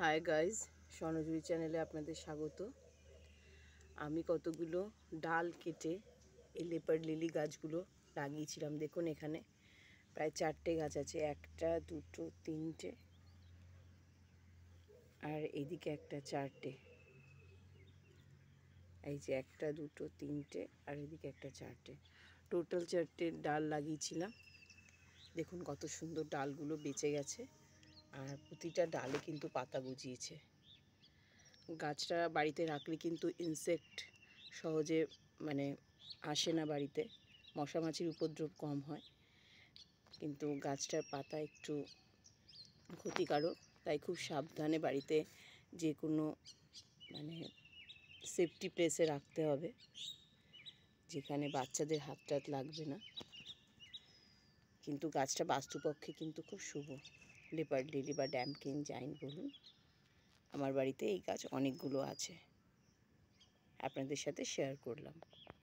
Hi guys, স্বর্ণজুরি চ্যানেলে আপনাদের স্বাগত। আমি কতগুলো ডাল কেটে এই লেপার্ড লিলি গাছগুলো লাগিয়েছিলাম। দেখুন এখানে প্রায় 4টে গাছ আছে, 1 2 3টে, আর এইদিকে একটা 4টে। এই যে 1 2 3টে, আর এদিকে একটা 4টে, টোটাল 4টে ডাল লাগিয়েছিলাম। দেখুন কত সুন্দর ডালগুলো বেঁচে গেছে, আর প্রতিটা ডালে কিন্তু পাতা গজিয়েছে। গাছটা বাড়িতে রাখলে কিন্তু ইনসেক্ট সহজে আসে না বাড়িতে, মশা মাছির উপদ্রব কম হয়, কিন্তু গাছটার পাতা একটু ক্ষতিকারক। তাই খুব সাবধানে বাড়িতে যে কোনো সেফটি প্লেসে রাখতে হবে, যেখানে বাচ্চাদের হাত টাত লাগবে না। কিন্তু গাছটা বাস্তুপক্ষে কিন্তু খুব শুভ, লেপার্ড লিলি বা ড্যামকিন জাইন বলুন। আমার বাড়িতে এই গাছ অনেকগুলো আছে, আপনাদের সাথে শেয়ার করলাম।